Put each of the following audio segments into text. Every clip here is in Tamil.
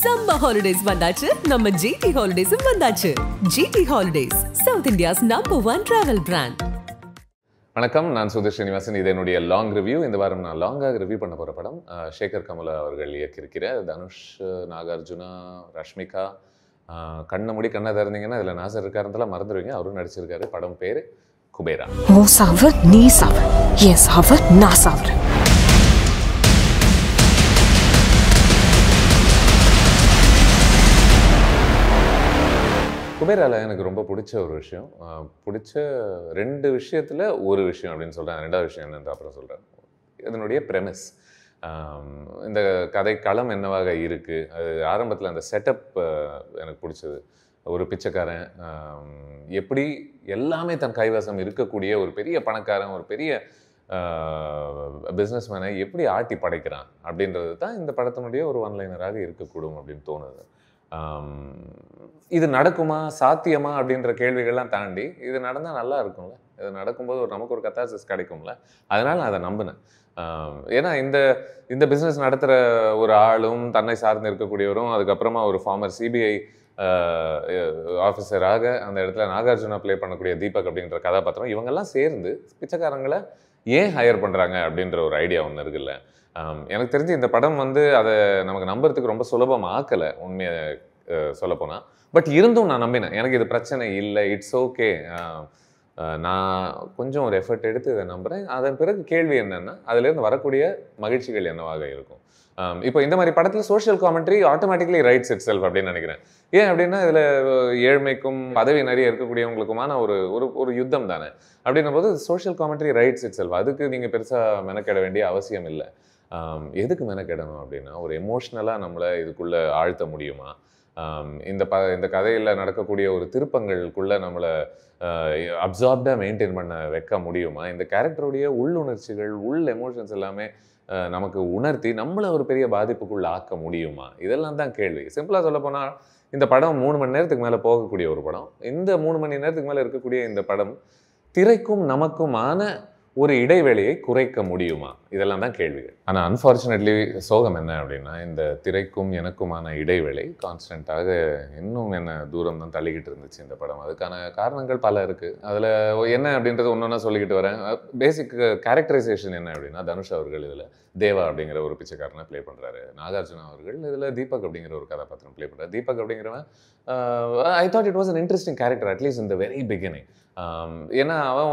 Summer holidays வந்தாச்சு, நம்ம GT Holidays வந்தாச்சு. GT Holidays, South India's #1 travel brand. வணக்கம், நான் சுதீர் ஸ்ரீனிவாசன். இது என்னுடைய லாங் ரிவ்யூ. இந்த வாரம் நான் லாங்காக ரிவ்யூ பண்ண போகிற படம் சேகர் கமலா அவர்கள் இயக்கியிருக்கிற தனுஷ், நாகார்ஜுனா, ரஷ்மிகா. கண்ணை மூடி கண்ணை திறந்தீங்கன்னா இதில் நாசர் இருக்காருந்தெல்லாம் மறந்துடுவீங்க. அவரும் நடிச்சிருக்காரு. படம் பேர் குபேரா. ஓ சாவர் நீ சாவர், என் சாவர் நான் சாவர். குபேரால எனக்கு ரொம்ப பிடிச்ச ஒரு விஷயம், பிடிச்ச ரெண்டு விஷயத்தில் ஒரு விஷயம் அப்படின்னு சொல்கிறேன். ரெண்டாவது விஷயம் என்னன்னு அப்புறம் சொல்கிறேன். இதனுடைய ப்ரெமிஸ், இந்த கதை களம் என்னவாக இருக்குது, அது ஆரம்பத்தில் அந்த செட்டப் எனக்கு பிடிச்சது. ஒரு பிச்சைக்காரன் எப்படி எல்லாமே தன் கைவசம் இருக்கக்கூடிய ஒரு பெரிய பணக்காரன், ஒரு பெரிய பிஸ்னஸ் மேனை எப்படி ஆட்டி படைக்கிறான் அப்படின்றது தான் இந்த படத்தினுடைய ஒரு ஒன்லைனராக இருக்கக்கூடும் அப்படின்னு தோணுது. இது நடக்குமா, சாத்தியமா அப்படின்ற கேள்விகள்லாம் தாண்டி இது நடந்தால் நல்லா இருக்கும்ல, இது நடக்கும்போது நமக்கு ஒரு கத்தாசிஸ் கிடைக்கும்ல, அதனால் நான் அதை நம்பினேன். ஏன்னா இந்த பிஸ்னஸ் நடத்துகிற ஒரு ஆளும், தன்னை சார்ந்து இருக்கக்கூடியவரும், அதுக்கப்புறமா ஒரு ஃபார்மர் சிபிஐ ஆஃபீஸராக அந்த இடத்துல நாகார்ஜுனா ப்ளே பண்ணக்கூடிய தீபக் அப்படின்ற கதாபாத்திரம், இவங்கெல்லாம் சேர்ந்து பிச்சைக்காரங்களை ஏன் ஹையர் பண்ணுறாங்க அப்படின்ற ஒரு ஐடியா ஒன்று இருக்குல்ல. எனக்கு தெரிஞ்சு இந்த படம் அதை நமக்கு நம்புறதுக்கு ரொம்ப சுலபமாக ஆக்கலை உண்மையை சொல்லப்போனால். பட் இருந்தும் நான் நம்பினேன், எனக்கு இது பிரச்சனை இல்லை, இட்ஸ் ஓகே, நான் கொஞ்சம் ஒரு எஃபர்ட் எடுத்து இதை நம்புகிறேன். அதன் பிறகு கேள்வி என்னென்னா, அதுலேருந்து வரக்கூடிய மகிழ்ச்சிகள் என்னவாக இருக்கும். இப்போ இந்த மாதிரி படத்தில் social commentary automatically writes itself அப்படின்னு நினைக்கிறேன். ஏன் அப்படின்னா இதில் ஏழ்மைக்கும் பதவி நிறைய இருக்கக்கூடியவங்களுக்குமான ஒரு ஒரு யுத்தம் தானே. அப்படின்னும் போது social commentary writes itself. அதுக்கு நீங்கள் பெருசாக மெனக்கெட வேண்டிய அவசியம் இல்லை. எதுக்கு மெனக்கெடணும் அப்படின்னா, ஒரு எமோஷ்னலாக நம்மளை இதுக்குள்ளே ஆழ்த்த முடியுமா, இந்த கதையில் நடக்கக்கூடிய ஒரு திருப்பங்களுக்குள்ளே நம்மளை அப்சார்ப்டாக மெயின்டைன் பண்ண வைக்க முடியுமா, இந்த கேரக்டருடைய உள்ளுணர்ச்சிகள், எமோஷன்ஸ் எல்லாமே நமக்கு உணர்த்தி நம்மளை ஒரு பெரிய பாதிப்புக்குள்ளே ஆக்க முடியுமா, இதெல்லாம் தான் கேள்வி. சிம்பிளாக சொல்லப்போனால் இந்த படம் 3 மணி நேரத்துக்கு மேலே போகக்கூடிய ஒரு படம். இந்த 3 மணி நேரத்துக்கு மேலே இருக்கக்கூடிய இந்த படம் திரைக்கும் நமக்குமான ஒரு இடைவேளையை குறைக்க முடியுமா, இதெல்லாம் தான் கேள்விகள். ஆனால் அன்ஃபார்ச்சுனேட்லி சோகம் என்ன அப்படின்னா, இந்த திரைக்கும் எனக்குமான இடைவேளை கான்ஸ்டண்ட்டாக இன்னும் என்ன தூரம் தான் தள்ளிக்கிட்டு இருந்துச்சு இந்த படம். அதுக்கான காரணங்கள் பல இருக்குது. அதில் என்ன அப்படின்றது ஒன்றா சொல்லிக்கிட்டு வரேன். பேசிக் கேரக்டரைசேஷன் என்ன அப்படின்னா, தனுஷ் அவர்கள் இதில் தேவா அப்படிங்கிற ஒரு பிச்சைக்காரனை ப்ளே பண்ணுறாரு. நாகார்ஜுனா அவர்கள் இதில் தீபக் அப்படிங்கிற ஒரு கதாபாத்திரம் ப்ளே பண்ணுறாரு. தீபக் அப்படிங்கிறவன் I thought it was an interesting character at least in the very beginning. ஏன்னா அவன்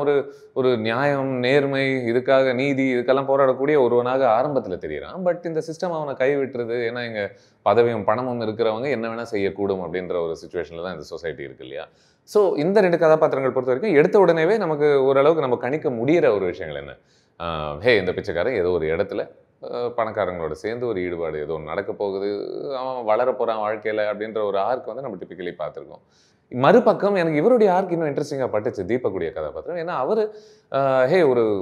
ஒரு நியாயம், நேர்மை, இதுக்காக நீதி, இதுக்கெல்லாம் போராடக்கூடிய ஒருவனாக ஆரம்பத்தில் தெரிகிறான். பட் இந்த சிஸ்டம் அவனை கைவிட்டுறது. ஏன்னா இங்கே பதவியும் பணமும் இருக்கிறவங்க என்ன வேணால் செய்யக்கூடும் அப்படின்ற ஒரு சுச்சுவேஷனில் தான் இந்த சொசைட்டி இருக்கு இல்லையா. ஸோ இந்த 2 கதாபாத்திரங்கள் பொறுத்த வரைக்கும் எடுத்த உடனேவே நமக்கு ஓரளவுக்கு நம்ம கணிக்க முடிகிற ஒரு விஷயங்கள் என்ன, இந்த பிச்சைக்காரன் ஏதோ ஒரு இடத்துல பணக்காரங்களோட சேர்ந்து ஒரு ஈடுபாடு ஏதோ ஒன்று நடக்க போகுது, அவன் வளர போகிறான் வாழ்க்கையில் அப்படின்ற ஒரு ஆர்க் நம்ம டிப்பிக்கலி பார்த்துருக்கோம். மறுபக்கம் எனக்கு இவருடைய ஆர்க் இன்னும் இன்ட்ரெஸ்டிங்காக பட்டுச்சு, தீபக்குடைய கதாபாத்திரம். ஏன்னா அவர்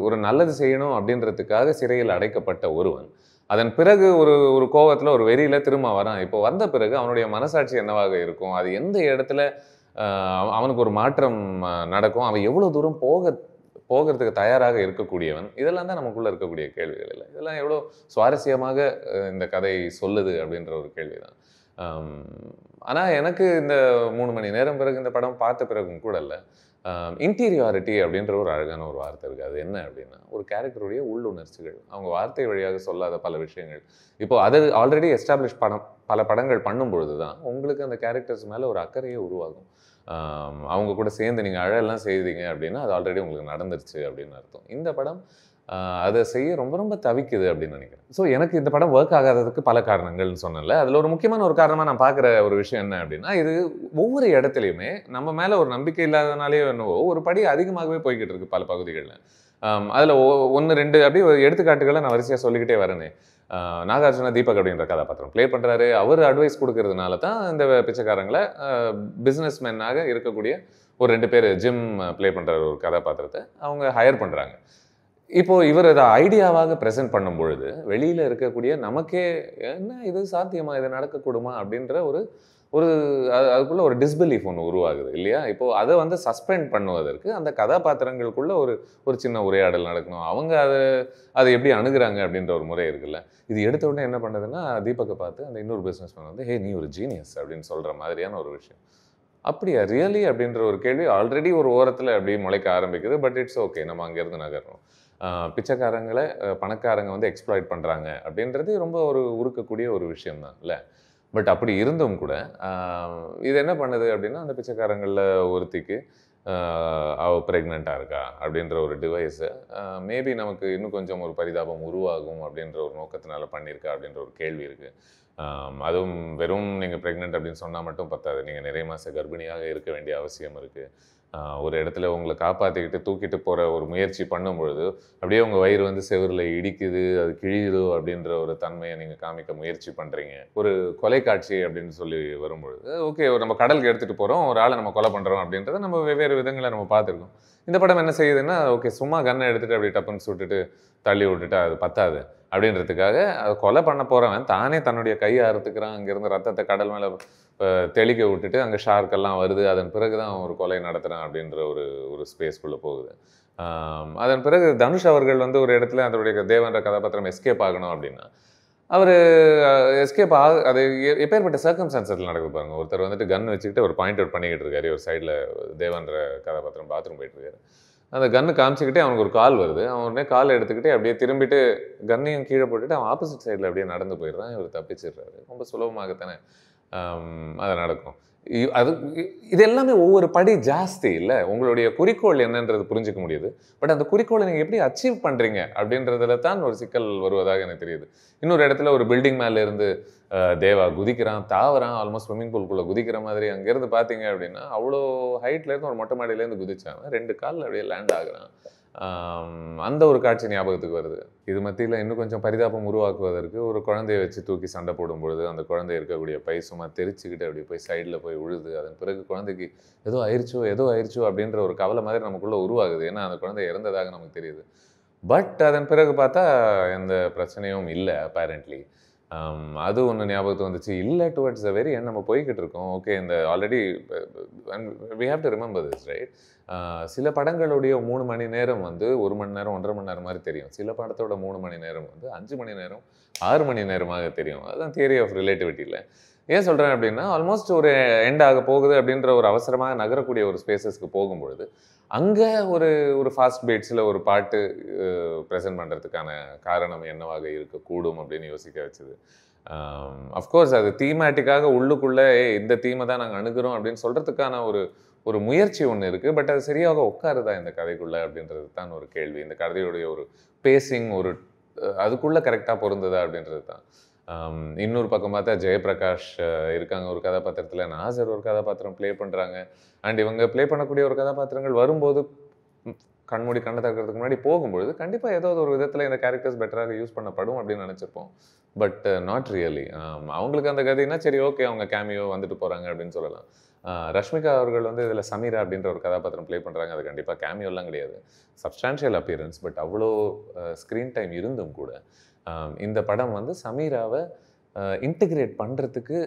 ஒரு நல்லது செய்யணும் அப்படின்றதுக்காக சிறையில் அடைக்கப்பட்ட ஒருவன், அதன் பிறகு ஒரு கோவத்தில் ஒரு வெறியில் திரும்ப வரான். இப்போ வந்த பிறகு அவனுடைய மனசாட்சி என்னவாக இருக்கும், அது எந்த இடத்துல அவனுக்கு ஒரு மாற்றம் நடக்கும், அவன் எவ்வளோ தூரம் போகிறதுக்கு தயாராக இருக்கக்கூடியவன், இதெல்லாம் தான் நமக்குள்ளே இருக்கக்கூடிய கேள்விகள் இல்லை. இதெல்லாம் எவ்வளோ சுவாரஸ்யமாக இந்த கதை சொல்லுது அப்படின்ற ஒரு கேள்வி தான். ஆனால் எனக்கு இந்த 3 மணி நேரம் பிறகு இந்த படம் பார்த்த பிறகும் கூட இல்லை, இன்டீரியாரிட்டி அப்படின்ற ஒரு அழகான ஒரு வார்த்தை இருக்குது. அது என்ன அப்படின்னா, ஒரு கேரக்டருடைய உள்ளுணர்ச்சிகள், அவங்க வார்த்தை வழியாக சொல்லாத பல விஷயங்கள். இப்போது அது ஆல்ரெடி எஸ்டாப்ளிஷ் பல படங்கள் பண்ணும்பொழுது தான் உங்களுக்கு அந்த கேரக்டர்ஸ் மேலே ஒரு அக்கறையே உருவாகும். அவங்க கூட சேர்ந்து நீங்கள் அழகெல்லாம் செய்தீங்க அப்படின்னா அது ஆல்ரெடி உங்களுக்கு நடந்துருச்சு அப்படின்னு அர்த்தம். இந்த படம் அதை செய்ய ரொம்ப ரொம்ப தவிக்குது அப்படின்னு நினைக்கிறேன். ஸோ எனக்கு இந்த படம் ஒர்க் ஆகாததுக்கு பல காரணங்கள்னு சொன்னேன்ல, அதில் ஒரு முக்கியமான ஒரு காரணமாக நான் பார்க்குற ஒரு விஷயம் என்ன அப்படின்னா, இது ஒவ்வொரு இடத்துலையுமே நம்ம மேலே ஒரு நம்பிக்கை இல்லாதனாலே என்னவோ ஒரு படி அதிகமாகவே போய்கிட்டு இருக்கு பல பகுதிகளில். அதில் 1 2 அப்படி ஒரு எடுத்துக்காட்டுகளை நான் வரிசையாக சொல்லிக்கிட்டே வரேனே. நாகார்ஜுனா தீபக் அப்படின்ற கதாபாத்திரம் ப்ளே பண்ணுறாரு. அவர் அட்வைஸ் கொடுக்கறதுனால தான் இந்த பிச்சைக்காரங்களை பிஸ்னஸ் மேனாக இருக்கக்கூடிய ஒரு 2 பேர், ஜிம் ப்ளே பண்ணுற ஒரு கதாபாத்திரத்தை அவங்க ஹையர் பண்ணுறாங்க. இப்போது இவர் அதை ஐடியாவாக ப்ரெசென்ட் பண்ணும் பொழுது வெளியில் இருக்கக்கூடிய நமக்கே என்ன இது சாத்தியமா, இது நடக்கக்கூடுமா அப்படின்ற ஒரு ஒரு அதுக்குள்ளே ஒரு டிஸ்பிலீஃப் ஒன்று உருவாகுது இல்லையா? இப்போது அதை வந்து சஸ்பெண்ட் பண்ணுவதற்கு அந்த கதாபாத்திரங்களுக்குள்ள ஒரு ஒரு சின்ன உரையாடல் நடக்கணும். அவங்க அதை எப்படி அணுகுறாங்க அப்படின்ற ஒரு முறை இருக்குல்ல. இது எடுத்த உடனே என்ன பண்ணுதுன்னா, தீபக்கை பார்த்து அந்த இன்னொரு பிஸ்னஸ்மேன் வந்து, ஹே நீ ஒரு ஜீனியஸ் அப்படின்னு சொல்கிற மாதிரியான ஒரு விஷயம். அப்படியா ரியலி அப்படின்ற ஒரு கேள்வி ஆல்ரெடி ஒரு ஓரத்தில் அப்படியே முளைக்க ஆரம்பிக்குது. பட் இட்ஸ் ஓகே, நம்ம அங்கேருந்து நகர்றோம். பிச்சைக்காரங்களை பணக்காரங்க வந்து எக்ஸ்ப்ளாய்ட் பண்ணுறாங்க அப்படின்றது ரொம்ப ஒரு உருக்கக்கூடிய ஒரு விஷயம் தான் இல்லை? பட் அப்படி இருந்தும் கூட இது என்ன பண்ணுது அப்படின்னா, அந்த பிச்சைக்காரங்களில் ஒருத்திக்கு அவள் ப்ரெக்னெண்ட்டாக இருக்கா அப்படின்ற ஒரு டிவைஸை மேபி நமக்கு இன்னும் கொஞ்சம் ஒரு பரிதாபம் உருவாகும் அப்படின்ற ஒரு நோக்கத்தினால பண்ணியிருக்கா அப்படின்ற ஒரு கேள்வி இருக்குது. அதுவும் வெறும் நீங்கள் ப்ரெக்னென்ட் அப்படின்னு சொன்னால் மட்டும் பத்தாது. நீங்கள் நிறைய மாத கர்ப்பிணியாக இருக்க வேண்டிய அவசியம் இருக்குது. ஒரு இடத்துல உங்களை காப்பாற்றிக்கிட்டு தூக்கிட்டு போகிற ஒரு முயற்சி பண்ணும்பொழுது அப்படியே உங்கள் வயிறு வந்து செவுரில் இடிக்குது, அது கிழியுதோ அப்படின்ற ஒரு தன்மையை நீங்கள் காமிக்க முயற்சி பண்ணுறீங்க. ஒரு கொலை காட்சி அப்படின்னு சொல்லி வரும்பொழுது ஓகே, நம்ம கடலுக்கு எடுத்துகிட்டு போகிறோம், ஒரு ஆளை நம்ம கொலை பண்ணுறோம் அப்படின்றத நம்ம வெவ்வேறு விதங்களை நம்ம பார்த்துருக்கோம். இந்த படம் என்ன செய்யுதுன்னா, ஓகே சும்மா கன்னை எடுத்துகிட்டு அப்படி டப்புன்னு சுட்டுட்டு தள்ளி விட்டுட்டு அது பத்தாது அப்படின்றதுக்காக அது கொலை பண்ண போகிறவன் தானே தன்னுடைய கையை அறுத்துக்கிறான். அங்கேருந்து ரத்தத்தை கடல் மேலே தெளிக்க விட்டுட்டு அங்கே ஷார்க்கெல்லாம் வருது. அதன் பிறகு தான் ஒரு கொலை நடத்துகிறான் அப்படின்ற ஒரு ஸ்பேஸ்க்குள்ளே போகுது. அதன் பிறகு தனுஷ் அவர்கள் வந்து ஒரு இடத்துல அதனுடைய தேவன்ற கதாபாத்திரம் எஸ்கேப் ஆகணும் அப்படின்னா அவர் எஸ்கேப் அது எப்பேற்பட்ட சர்க்கம்ஸ்டான்ஸில் நடக்குது பாருங்க. ஒருத்தர் வந்துட்டு கன் வச்சுக்கிட்டு ஒரு பாயிண்ட் அவுட் பண்ணிக்கிட்டு இருக்காரு. ஒரு சைடில் தேவன்ற கதாபாத்திரம் பாத்ரூம் போயிட்டு இருக்காரு. அந்த கன்று காமிச்சிக்கிட்டே அவனுக்கு ஒரு கால் வருது. அவன் உடனே கால் எடுத்துக்கிட்டே அப்படியே திரும்பிட்டு கன்னையும் கீழே போட்டுட்டு அவன் ஆப்போசிட் சைடில் அப்படியே நடந்து போயிடுறான். இவர் தப்பிச்சிடுறாரு. ரொம்ப சுலபமாகத்தானே அது நடக்கும். அது இது எல்லாமே ஒவ்வொரு படி ஜாஸ்தி இல்லை? உங்களுடைய குறிக்கோள் என்னன்றது புரிஞ்சிக்க முடியுது. பட் அந்த குறிக்கோளை நீங்கள் எப்படி அச்சீவ் பண்ணுறீங்க அப்படின்றதுல தான் ஒரு சிக்கல் வருவதாக எனக்கு தெரியுது. இன்னொரு இடத்துல ஒரு பில்டிங் மேலே இருந்து தேவா குதிக்கிறான், தாவறான், ஆல்மோஸ்ட் ஸ்விம்மிங் பூல்குள்ளே குதிக்கிற மாதிரி. அங்கேருந்து பார்த்தீங்க அப்படின்னா அவ்வளோ ஹைட்லேருந்து ஒரு மொட்டை மாடியிலேருந்து குதிச்சான். 2 காலில் அப்படியே லேண்ட் ஆகுறான். அந்த ஒரு காட்சி ஞாபகத்துக்கு வருது. இது மத்தியில் இன்னும் கொஞ்சம் பரிதாபம் உருவாக்குவதற்கு ஒரு குழந்தைய வச்சு தூக்கி சண்டை போடும்பொழுது அந்த குழந்தை இருக்கக்கூடிய பை சும்மா தெரிச்சுக்கிட்டு அப்படி போய் சைடில் போய் விழுது. அதன் பிறகு குழந்தைக்கு ஏதோ ஆயிடுச்சோ அப்படின்ற ஒரு கவலை மாதிரி நமக்குள்ளே உருவாகுது. ஏன்னா அந்த குழந்தை இறந்ததாக நமக்கு தெரியுது. பட் அதன் பிறகு பார்த்தா எந்த பிரச்சனையும் இல்லை அப்பேரண்ட்லி. அது ஒன்று ஞாபகத்துக்கு வந்துச்சு. இல்லை டுவர்ட்ஸ் த வெரி எண்ட் நம்ம போய்கிட்டு இருக்கோம். ஓகே, இந்த already we have to remember this right. சில படங்களுடைய 3 மணி நேரம் வந்து 1 மணி நேரம் 1.5 மணி நேரம் மாதிரி தெரியும். சில படத்தோட 3 மணி நேரம் வந்து 5 மணி நேரம் 6 மணி நேரமாக தெரியும். அதுதான் தியரி ஆஃப் ரிலேட்டிவிட்டியில். ஏன் சொல்கிறேன் அப்படின்னா, ஆல்மோஸ்ட் ஒரு எண்ட் ஆக போகுது அப்படின்ற ஒரு அவசரமாக நகரக்கூடிய ஒரு ஸ்பேசஸ்க்கு போகும்பொழுது அங்கே ஒரு ஃபாஸ்ட் பீட்ஸில் ஒரு பாட்டு ப்ரெசென்ட் பண்ணுறதுக்கான காரணம் என்னவாக இருக்கக்கூடும் அப்படின்னு யோசிக்க வச்சுது. அஃப்கோர்ஸ் அது தீமேட்டிக்காக உள்ளுக்குள்ளே இந்த தீமை தான் நாங்கள் அணுகிறோம் அப்படின்னு சொல்கிறதுக்கான ஒரு முயற்சி ஒன்று இருக்குது. பட் அது சரியாக உட்காருதா இந்த கதைக்குள்ளே அப்படின்றது தான் ஒரு கேள்வி. இந்த கதையுடைய ஒரு பேசிங் அதுக்குள்ளே கரெக்டாக பொருந்ததா அப்படின்றது தான். இன்னொரு பக்கம் பார்த்தா ஜெயபிரகாஷ் இருக்காங்க ஒரு கதாபாத்திரத்தில், நாசர் ஒரு கதாபாத்திரம் ப்ளே பண்ணுறாங்க. அண்ட் இவங்க ப்ளே பண்ணக்கூடிய ஒரு கதாபாத்திரங்கள் வரும்போது கண்மூடி கண்ணை திறக்கிறதுக்கு முன்னாடி போகும்பொழுது கண்டிப்பாக ஏதோ ஒரு விதத்தில் இந்த கேரக்டர்ஸ் பெட்டராக யூஸ் பண்ணப்படும் அப்படின்னு நினச்சிருப்போம். But not really. அவங்களுக்கு அந்த கதைன்னா சரி ஓகே, அவங்க கேமியோ வந்துட்டு போகிறாங்க அப்படின்னு சொல்லலாம். ரஷ்மிகா அவர்கள் வந்து இதில் சமீரா அப்படின்ற ஒரு கதாபாத்திரம் ப்ளே பண்ணுறாங்க. அது கண்டிப்பாக கேமியோலாம் கிடையாது, சப்ஸ்டான்ஷியல் அப்பியரன்ஸ். பட் அவ்வளோ ஸ்க்ரீன் டைம் இருந்தும் கூட இந்த படம் வந்து சமீராவை இன்டிகிரேட் பண்ணுறதுக்கு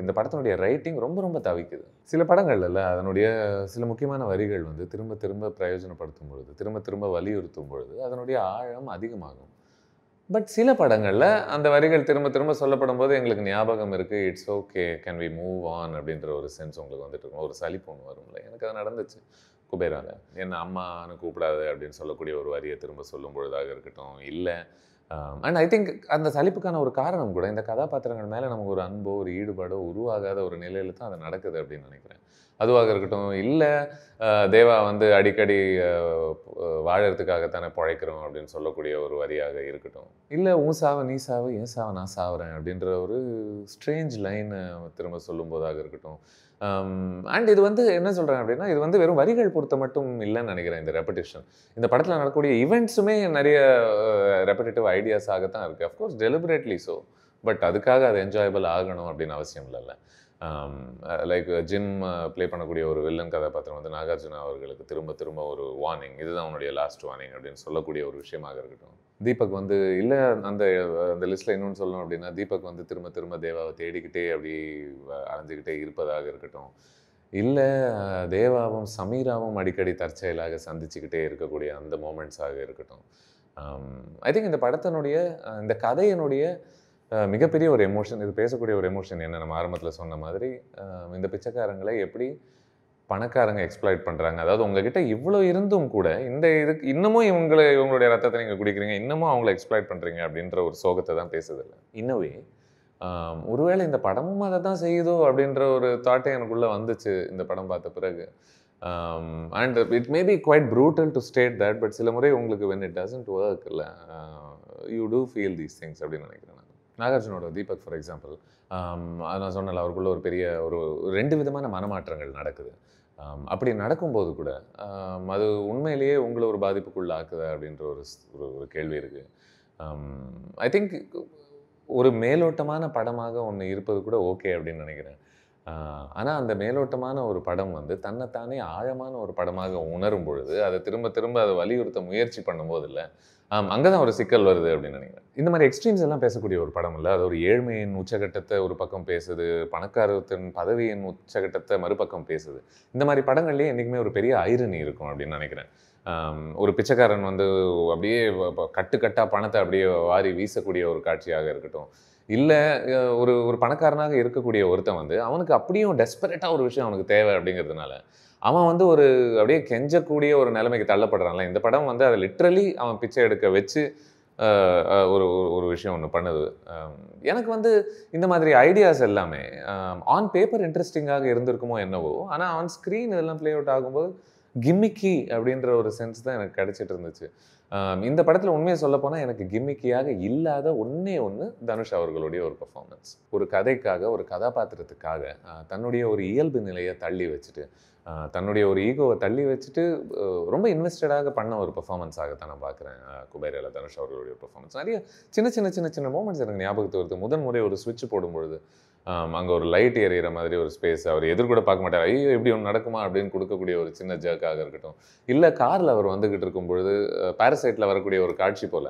இந்த படத்தினுடைய ரைட்டிங் ரொம்ப ரொம்ப தவிக்குது. சில படங்கள்ல அதனுடைய சில முக்கியமான வரிகள் வந்து திரும்ப திரும்ப பிரயோஜனப்படுத்தும் பொழுது, திரும்ப திரும்ப வலியுறுத்தும் பொழுது அதனுடைய ஆழம் அதிகமாகும். பட் சில படங்களில் அந்த வரிகள் திரும்ப திரும்ப சொல்லப்படும் போது எங்களுக்கு ஞாபகம் இருக்குது, it's okay, can we move on அப்படின்ற ஒரு சென்ஸ் உங்களுக்கு வந்துட்டு இருக்கும். ஒரு சலிப்பு ஒன்று வரும்ல. எனக்கு அது நடந்துச்சு குபேரால. என்ன அம்மானு கூப்பிடாது அப்படின்னு சொல்லக்கூடிய ஒரு வரியை திரும்ப சொல்லும் பொழுதாக இருக்கட்டும், இல்லை அண்ட் ஐ திங்க் அந்த சலிப்புக்கான ஒரு காரணம் கூட இந்த கதாபாத்திரங்கள் மேலே நமக்கு ஒரு அன்போ ஒரு ஈடுபாடோ உருவாகாத ஒரு நிலையில தான் அது நடக்குது அப்படின்னு நினைக்கிறேன். அதுவாக இருக்கட்டும், இல்லை தேவா வந்து அடிக்கடி வாழறதுக்காகத்தானே பிழைக்கிறோம் அப்படின்னு சொல்லக்கூடிய ஒரு வரியாக இருக்கட்டும், இல்லை உன் சாவை நீ சாவு என் சாவை நான் சாவுறேன் அப்படின்ற ஒரு ஸ்ட்ரேஞ்ச் லைனை திரும்ப சொல்லும் போதாக இருக்கட்டும். அண்ட் இது வந்து என்ன சொல்கிறேன் அப்படின்னா, இது வந்து வெறும் வரிகள் பொறுத்த மட்டும் இல்லைன்னு நினைக்கிறேன். இந்த ரெப்படிஷன் இந்த படத்தில் நடக்கக்கூடிய ஈவெண்ட்ஸுமே நிறைய ரெப்படேட்டிவ் ஐடியாஸாகத்தான் இருக்குது. அஃப்கோர்ஸ் டெலிபரேட்லி ஸோ, பட் அதுக்காக அது என்ஜாயபிள் ஆகணும் அப்படின்னு அவசியம் இல்லைல்ல. லைக் ஜிம் ப்ளே பண்ணக்கூடிய ஒரு வில்லன் கதாபாத்திரம் வந்து நாகார்ஜுனா அவர்களுக்கு திரும்ப திரும்ப ஒரு வார்னிங், இதுதான் அவனுடைய லாஸ்ட் வார்னிங் அப்படின்னு சொல்லக்கூடிய ஒரு விஷயமாக இருக்கட்டும். தீபக் வந்து இல்லை அந்த அந்த லிஸ்ட்டில் இன்னொன்று சொல்லணும் அப்படின்னா, தீபக் வந்து திரும்ப திரும்ப தேவாவை தேடிக்கிட்டே அப்படி அலைஞ்சிக்கிட்டே இருப்பதாக இருக்கட்டும். இல்லை தேவாவும் சமீராவும் அடிக்கடி தற்செயலாக சந்திச்சுக்கிட்டே இருக்கக்கூடிய அந்த மூமெண்ட்ஸாக இருக்கட்டும். ஐ திங்க் இந்த படத்தினுடைய இந்த கதையினுடைய மிகப்பெரிய ஒரு எமோஷன், இது பேசக்கூடிய ஒரு எமோஷன் என்ன, நம்ம ஆரம்பத்தில் சொன்ன மாதிரி இந்த பிச்சைக்காரங்களை எப்படி பணக்காரங்க எக்ஸ்ப்ளாய்ட் பண்ணுறாங்க. அதாவது உங்ககிட்ட இவ்வளோ இருந்தும் கூட இந்த இதுக்கு இன்னமும் இவங்களுடைய ரத்தத்தை நீங்கள் குடிக்கிறீங்க, இன்னமும் அவங்கள எக்ஸ்ப்ளாய்ட் பண்ணுறீங்க அப்படின்ற ஒரு சோகத்தை தான் பேசுதில்லை. இன்னவே ஒருவேளை இந்த படமும் அதை தான் செய்யுதோ அப்படின்ற ஒரு தாட்டே எனக்குள்ளே வந்துச்சு இந்த படம் பார்த்த பிறகு. And it may be quite brutal to state that, but சில முறை உங்களுக்கு when it doesn't work இல்லை, you do feel these things அப்படின்னு நினைக்கிறேன். நாகார்ஜுனோட தீபக் ஃபார் எக்ஸாம்பிள், நான் சொன்னல அவருக்குள்ள ஒரு பெரிய ஒரு 2 விதமான மனமாற்றங்கள் நடக்குது. அப்படி நடக்கும்போது கூட அது உண்மையிலேயே உங்களை ஒரு பாதிப்புக்குள்ள ஆக்குதா அப்படின்ற ஒரு கேள்வி இருக்குது. ஐ திங்க் ஒரு மேலோட்டமான படமாக ஒன்று இருப்பது கூட ஓகே அப்படின்னு நினைக்கிறேன். ஆனால் அந்த மேலோட்டமான ஒரு படம் வந்து தன்னைத்தானே ஆழமான ஒரு படமாக உணரும் பொழுது அதை திரும்ப திரும்ப அதை வலியுறுத்த முயற்சி பண்ணும்போது இல்லை, அங்கே தான் ஒரு சிக்கல் வருது அப்படின்னு நினைக்கிறேன். இந்த மாதிரி எக்ஸ்ட்ரீம்ஸ் எல்லாம் பேசக்கூடிய ஒரு படம் இல்லை, அது ஒரு ஏழ்மையின் உச்சகட்டத்தை ஒரு பக்கம் பேசுது, பணக்காரத்தின் பதவியின் உச்சகட்டத்தை மறுபக்கம் பேசுது. இந்த மாதிரி படங்கள்லேயே என்றைக்குமே ஒரு பெரிய ஐரணி இருக்கும் அப்படின்னு நினைக்கிறேன். ஒரு பிச்சைக்காரன் வந்து அப்படியே கட்டுக்கட்டாக பணத்தை அப்படியே வாரி வீசக்கூடிய ஒரு காட்சியாக இருக்கட்டும், இல்லை ஒரு பணக்காரனாக இருக்கக்கூடிய ஒருத்தன் வந்து அவனுக்கு அப்படியும் டெஸ்பரேட்டாக ஒரு விஷயம் அவனுக்கு தேவை அப்படிங்கிறதுனால அவன் வந்து ஒரு அப்படியே கெஞ்சக்கூடிய ஒரு நிலைமைக்கு தள்ளப்படுறான்ல. இந்த படம் வந்து அதை லிட்ரலி அவன் பிச்சை எடுக்க வச்சு ஒரு ஒரு விஷயம் ஒன்று பண்ணுது. எனக்கு வந்து இந்த மாதிரி ஐடியாஸ் எல்லாமே ஆன் பேப்பர் இன்ட்ரெஸ்டிங்காக இருந்திருக்குமோ என்னவோ, ஆனால் ஆன் ஸ்க்ரீன் இதெல்லாம் ப்ளே அவுட் ஆகும்போது கிம்மிக்கி அப்படின்ற ஒரு சென்ஸ் தான் எனக்கு கிடைச்சிட்டு இருந்துச்சு. இந்த படத்தில் உண்மையை சொல்லப்போனால் எனக்கு கிம்மிக்கியாக இல்லாத ஒன்றே ஒன்று தனுஷ் அவர்களுடைய ஒரு பெர்ஃபார்மன்ஸ். ஒரு கதைக்காக, ஒரு கதாபாத்திரத்துக்காக தன்னுடைய ஒரு இயல்பு நிலையை தள்ளி வச்சுட்டு, தன்னுடைய ஒரு ஈகோவை தள்ளி வச்சுட்டு ரொம்ப இன்வெஸ்டடாக பண்ண ஒரு பெர்ஃபார்மன்ஸாகத்தான் நான் பார்க்குறேன் குபேரால தனுஷ் அவர்களுடைய பெர்ஃபார்மன்ஸ். நிறைய சின்ன சின்ன சின்ன சின்ன மூமெண்ட்ஸ் எனக்கு ஞாபகத்து வருது. முதன் முறை ஒரு ஸ்விட்ச் போடும்பொழுது அங்கே ஒரு லைட் எறிகிற மாதிரி ஒரு ஸ்பேஸ், அவர் எதிர்கூட பார்க்க மாட்டார், ஐயோ எப்படி ஒன்று நடக்குமா அப்படின்னு கொடுக்கக்கூடிய ஒரு சின்ன ஜர்க்காக இருக்கட்டும், இல்லை காரில் அவர் வந்துக்கிட்டு இருக்கும் பொழுது பாரசைட்டில் வரக்கூடிய ஒரு காட்சி போல்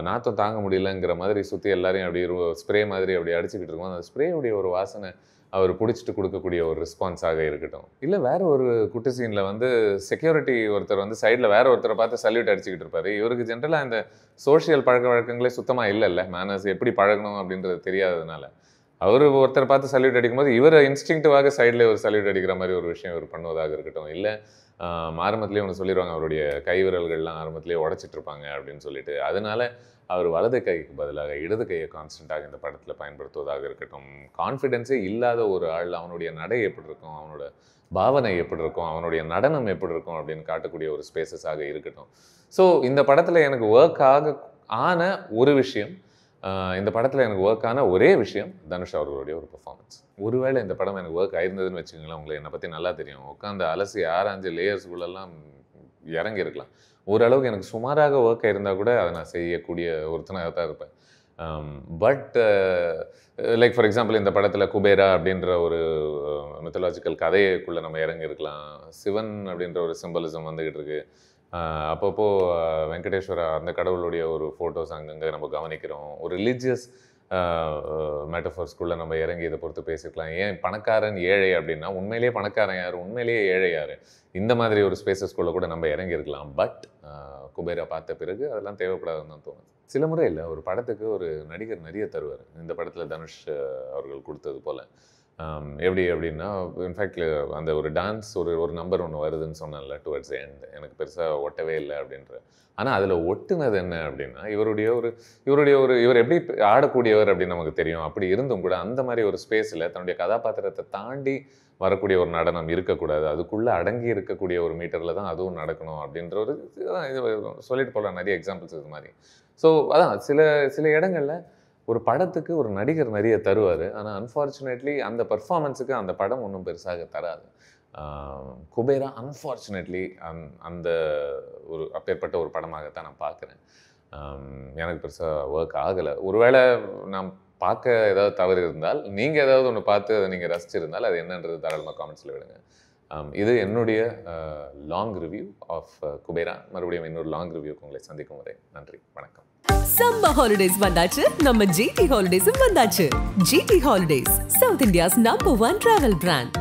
நாத்தம் தாங்க முடியலங்கிற மாதிரி சுற்றி எல்லாரையும் அப்படி ஸ்ப்ரே மாதிரி அப்படி அடிச்சுக்கிட்டு இருக்கும், அந்த ஸ்ப்ரேவுடைய ஒரு வாசனை அவர் பிடிச்சிட்டு கொடுக்கக்கூடிய ஒரு ரெஸ்பான்ஸாக இருக்கட்டும், இல்லை வேறு ஒரு குட்டி சீனில் வந்து செக்யூரிட்டி ஒருத்தர் வந்து சைடில் வேறு ஒருத்தரை பார்த்து சல்யூட் அடிச்சுக்கிட்டு இருப்பார். இவருக்கு ஜென்ரலாக இந்த சோஷியல் பழக்க வழக்கங்களே சுத்தமாக இல்லைல்ல, மேனர்ஸ் எப்படி பழகணும் அப்படின்றது தெரியாததுனால அவர் ஒருத்தர் பார்த்து சல்யூட் அடிக்கும்போது இவர் இன்ஸ்டிங்க்டிவாக சைடில் ஒரு சல்யூட் அடிக்கிற மாதிரி ஒரு விஷயம் இவர் பண்ணுவதாக இருக்கட்டும், இல்லை ஆரம்பத்துலேயே ஒன்று சொல்லிடுவாங்க அவருடைய கை விரல்கள்லாம் ஆரம்பத்துலேயே உடச்சிட்டு இருப்பாங்க அப்படின்னு சொல்லிட்டு, அதனால அவர் வலது கைக்கு பதிலாக இடது கையை கான்ஸ்டண்ட்டாக இந்த படத்தில் பயன்படுத்துவதாக இருக்கட்டும். கான்ஃபிடென்ஸே இல்லாத ஒரு ஆள் அவனுடைய நடை எப்படி இருக்கும், அவனோட பாவனை எப்படி இருக்கும், அவனுடைய நடனம் எப்படி இருக்கும் அப்படின்னு காட்டக்கூடிய ஒரு ஸ்பேசஸாக இருக்கட்டும். ஸோ இந்த படத்தில் எனக்கு ஒர்க் ஆன ஒரு விஷயம், இந்த படத்தில் எனக்கு ஒர்க் ஆன ஒரே விஷயம் தனுஷ் அவர்களுடைய ஒரு பெர்ஃபார்மன்ஸ். ஒருவேளை இந்த படம் எனக்கு ஒர்க் ஆயிருந்ததுன்னு வச்சுக்கோங்களேன், உங்களுக்கு என்னை பற்றி நல்லா தெரியும், உட்காந்து அலசி 6-5 லேயர்ஸ்குள்ளெல்லாம் இறங்கியிருக்கலாம். ஓரளவுக்கு எனக்கு சுமாராக ஒர்க் ஆயிருந்தால் கூட அதை நான் செய்யக்கூடிய ஒருத்தனாக தான் இருப்பேன். பட் லைக் ஃபார் எக்ஸாம்பிள் இந்த படத்தில் குபேரா அப்படின்ற ஒரு மித்தலாஜிக்கல் கதைக்குள்ளே நம்ம இறங்கியிருக்கலாம், சிவன் அப்படின்ற ஒரு சிம்பலிசம் வந்துக்கிட்டு இருக்கு, அப்பப்போ வெங்கடேஸ்வரா அந்த கடவுளுடைய ஒரு ஃபோட்டோஸ் அங்கங்கே நம்ம கவனிக்கிறோம், ஒரு ரிலீஜியஸ் மெட்டஃபர்ஸ்குள்ளே நம்ம இறங்கி இதை பொறுத்து பேசிக்கலாம். ஏன் பணக்காரன் ஏழை அப்படின்னா உண்மையிலேயே பணக்காரன் யார், உண்மையிலேயே ஏழை யார், இந்த மாதிரி ஒரு ஸ்பேசஸ்குள்ளே கூட நம்ம இறங்கியிருக்கலாம். பட் குபேரா பார்த்த பிறகு அதெல்லாம் தேவைப்படாதுன்னு தான் தோணுது. சில முறை இல்லை, ஒரு படத்துக்கு ஒரு நடிகர் நிறைய தருவார். இந்த படத்தில் தனுஷ் அவர்கள் கொடுத்தது போல். எப்படி அப்படின்னா, இன்ஃபேக்ட் அந்த ஒரு டான்ஸ் ஒரு நம்பர் ஒன்று வருதுன்னு சொன்னால டுவர்ட்ஸ் எண்ட், எனக்கு பெருசாக ஒட்டவே இல்லை அப்படின்ற. ஆனால் அதில் ஒட்டுனது என்ன அப்படின்னா, இவர் எப்படி ஆடக்கூடியவர் அப்படின்னு நமக்கு தெரியும். அப்படி இருந்தும் கூட அந்த மாதிரி ஒரு ஸ்பேஸில் தன்னுடைய கதாபாத்திரத்தை தாண்டி வரக்கூடிய ஒரு நடனம் இருக்கக்கூடாது, அதுக்குள்ளே அடங்கி இருக்கக்கூடிய ஒரு மீட்டரில் தான் அதுவும் நடக்கணும் அப்படின்ற ஒரு சொல்லிட்டு போகலாம், நிறைய எக்ஸாம்பிள்ஸ் இது மாதிரி. ஸோ அதான் சில இடங்களில் ஒரு படத்துக்கு ஒரு நடிகர் நிறைய தருவார், ஆனால் அன்ஃபார்ச்சுனேட்லி அந்த பர்ஃபார்மன்ஸுக்கு அந்த படம் ஒன்றும் பெருசாக தராது. குபேரா அன்ஃபார்ச்சுனேட்லி அந்த ஒரு அப்பேற்பட்ட ஒரு படமாகத்தான் நான் பார்க்குறேன். எனக்கு பெருசாக ஒர்க் ஆகலை. ஒருவேளை நான் பார்க்க ஏதாவது தவறு இருந்தால், நீங்கள் ஏதாவது ஒன்று பார்த்து அதை நீங்கள் ரசிச்சிருந்தால் அது என்னன்றது தாராளமாக காமெண்ட்ஸில் விடுங்க. இது என்னுடைய லாங் ரிவ்யூ ஆஃப் குபேரா. மறுபடியும் இன்னொரு லாங் ரிவ்யூக்கு உங்களை சந்திக்கும் வரை நன்றி, வணக்கம். சம்மர் ஹாலிடேஸ் வந்தாச்சு, நம்ம ஜிடி ஹாலிடேஸும் வந்தாச்சு. GT holidays, South India's number 1 travel brand.